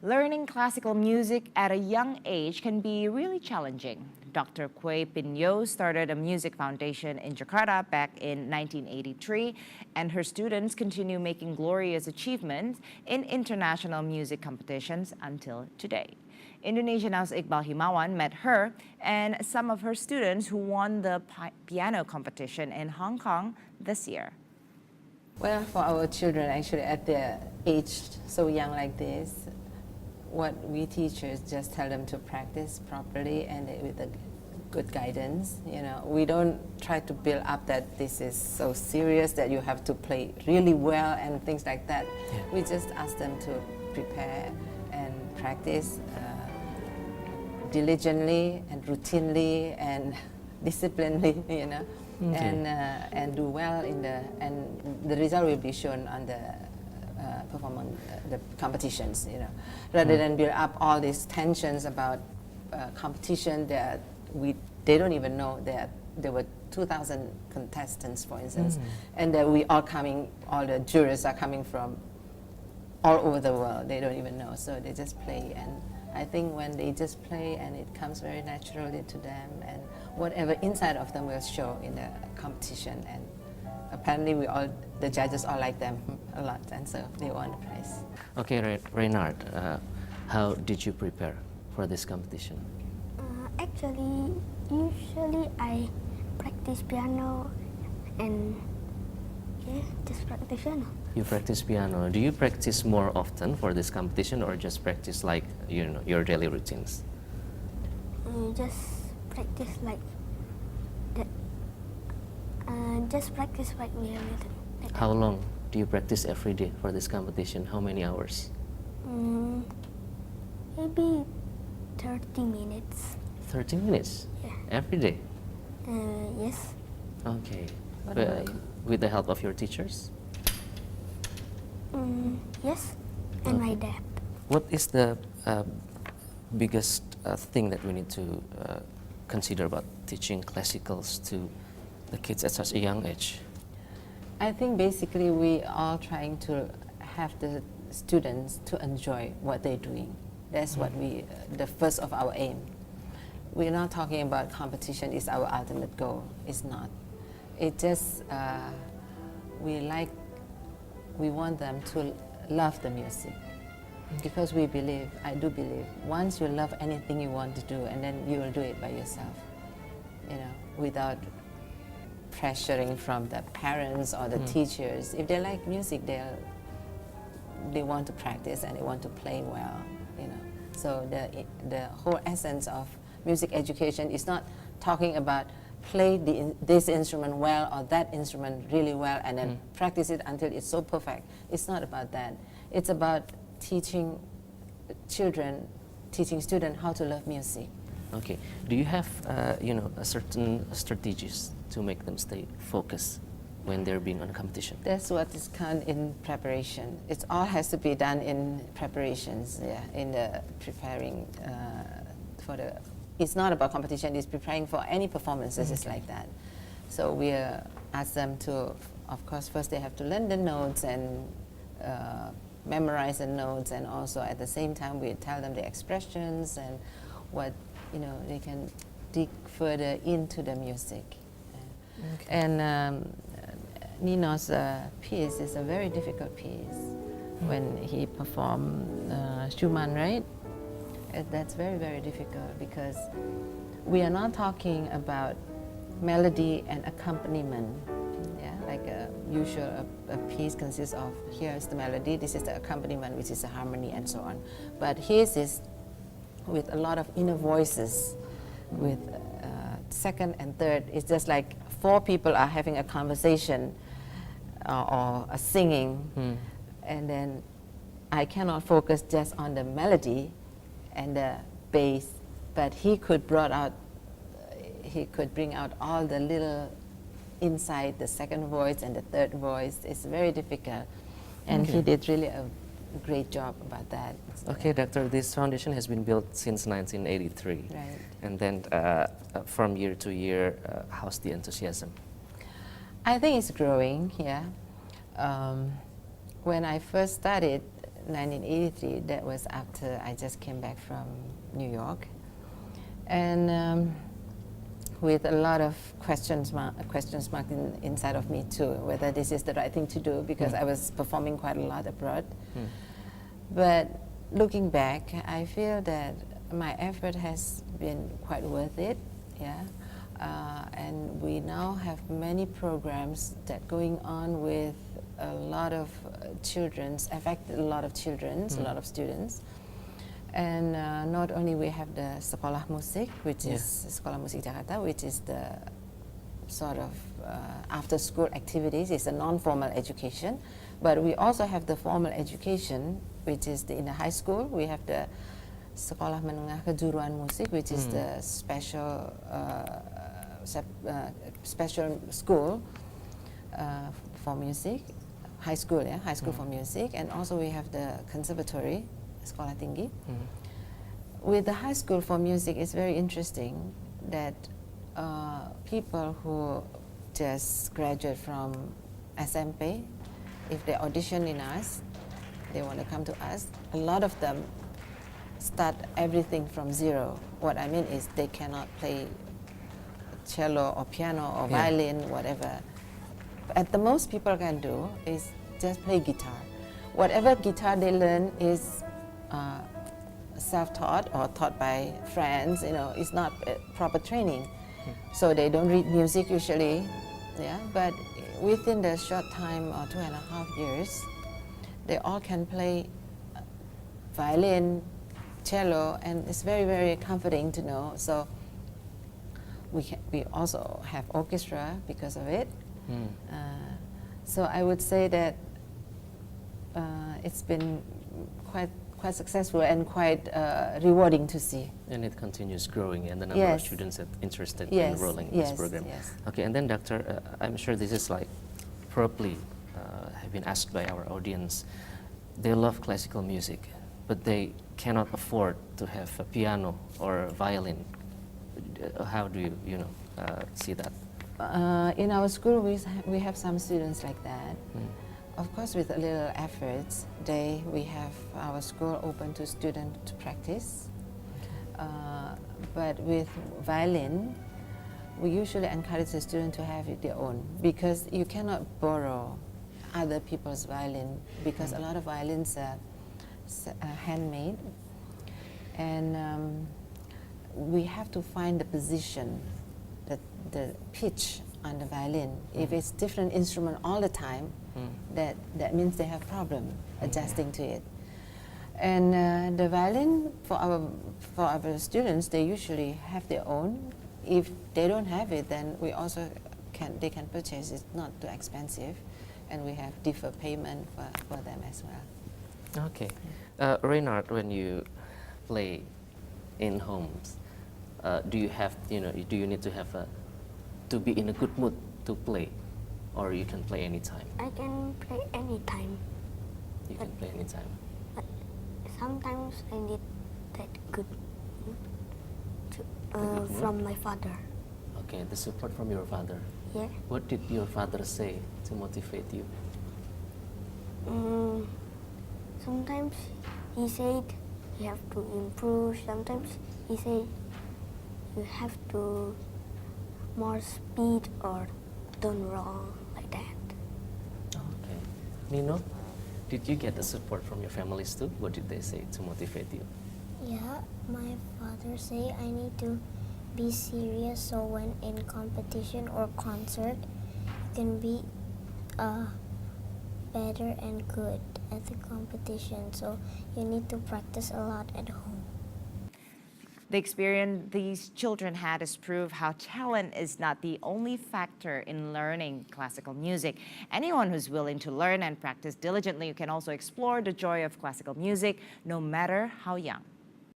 Learning classical music at a young age can be really challenging. Dr. Quay Pinyo started a music foundation in Jakarta back in 1983, and her students continue making glorious achievements in international music competitions until today. Indonesia Now's Iqbal Himawan met her and some of her students who won the piano competition in Hong Kong this year. Well, for our children, actually, at their age so young like this, what we teachers just tell them to practice properly and with a good guidance. We don't try to build up that this is so serious that you have to play really well and things like that. Yeah. We just ask them to prepare and practice diligently and routinely and disciplinedly, Okay. And do well and the result will be shown on the performance, the competitions, rather than build up all these tensions about competition that they don't even know that there were 2,000 contestants, for instance, and that all the jurors are coming from all over the world. They don't even know, so they just play. And I think when they just play and it comes very naturally to them, and whatever inside of them will show in the competition. And apparently the judges all like them a lot, and so they won the prize. Okay, Reynard, how did you prepare for this competition? Actually, usually I practice piano and just practice piano. You practice piano. Do you practice more often for this competition or just practice like your daily routines? Just practice like that. Just practice like we have it. How long do you practice every day for this competition? How many hours? Maybe 30 minutes. 30 minutes? Yeah. Every day? Yes. Okay. With the help of your teachers? Yes, and my dad. What is the biggest thing that we need to consider about teaching classicals to the kids at such a young age? I think basically we are trying to have the students to enjoy what they're doing. That's what the first of our aim. We're not talking about competition is our ultimate goal. It's not. It just, we want them to love the music. Because we believe, I do believe, once you love anything you want to do, and then you will do it by yourself, without pressuring from the parents or the teachers. If they like music, they want to practice and they want to play well, So the whole essence of music education is not talking about play this instrument well or that instrument really well and then practice it until it's so perfect. It's not about that. It's about teaching students how to love music. Okay. Do you have, a certain strategies to make them stay focused when they're being on a competition? That's what is counted in preparation. It all has to be done in preparations, in the preparing for the. It's not about competition. It's preparing for any performances. It's like that. So we ask them to, of course, first they have to learn the notes and memorize the notes, and also at the same time we tell them the expressions and what they can dig further into the music. Okay. And Nino's piece is a very difficult piece. When he performed Schumann, right? That's very, very difficult because we are not talking about melody and accompaniment. Like a piece consists of, here's the melody, this is the accompaniment, which is the harmony, and so on. But his is with a lot of inner voices, with second and third. It's just like four people are having a conversation or a singing, and then I cannot focus just on the melody and the bass, but he could bring out all the little inside the second voice and the third voice. It's very difficult, and he did really a great job about that. Okay, Doctor, this foundation has been built since 1983. Right. And then from year to year, how's the enthusiasm? I think it's growing, yeah. When I first started, 1983. That was after I just came back from New York, and with a lot of questions mark inside of me too, whether this is the right thing to do, because I was performing quite a lot abroad. But looking back, I feel that my effort has been quite worth it, yeah. And we now have many programs that going on with a lot of children, affected a lot of children, a lot of students. And not only we have the Sekolah Musik, which is Sekolah Musik Jakarta, which is the sort of after-school activities. It's a non-formal education, but we also have the formal education, which is in the high school. We have the Sekolah Menengah Kejuruan Musik, which is the special special school for music, high school, high school for music, and also we have the conservatory, Sekolah Tinggi. With the high school for music, it's very interesting that people who just graduate from SMP, if they audition in us, they want to come to us, a lot of them start everything from zero. What I mean is they cannot play cello or piano or violin, whatever. At the most people can do is just play guitar. Whatever guitar they learn is self-taught or taught by friends, it's not proper training. So they don't read music usually, but within the short time or 2.5 years, they all can play violin, cello, and it's very, very comforting to know. So we also have orchestra because of it. So I would say that it's been quite successful and quite rewarding to see. And it continues growing, and the number of students that interested in enrolling in this program. Okay, and then Doctor, I'm sure this is like probably have been asked by our audience. They love classical music, but they cannot afford to have a piano or a violin. How do you see that? In our school, we have some students like that. Of course, with a little efforts, we have our school open to students to practice. But with violin, we usually encourage the student to have it their own, because you cannot borrow other people's violin, because a lot of violins are handmade, and we have to find the position, the pitch on the violin. If it's different instrument all the time, that means they have problem adjusting to it. And the violin for our students, they usually have their own. If they don't have it, then they can purchase it. It's not too expensive, and we have deferred payment for them as well. Okay, Reynard, when you play in homes, do you need to have to be in a good mood to play, or you can play anytime? I can play anytime. You can play anytime. But sometimes I need that good mood from my father. Okay, the support from your father. Yeah. What did your father say to motivate you? Sometimes he said you have to improve. Sometimes he said you have to more speed or done wrong, like that. Okay. Nino, did you get the support from your families too? What did they say to motivate you? Yeah, my father say I need to be serious, so when in competition or concert, you can be better and good at the competition. So you need to practice a lot at home. The experience these children had is proof how talent is not the only factor in learning classical music. Anyone who's willing to learn and practice diligently can also explore the joy of classical music, no matter how young.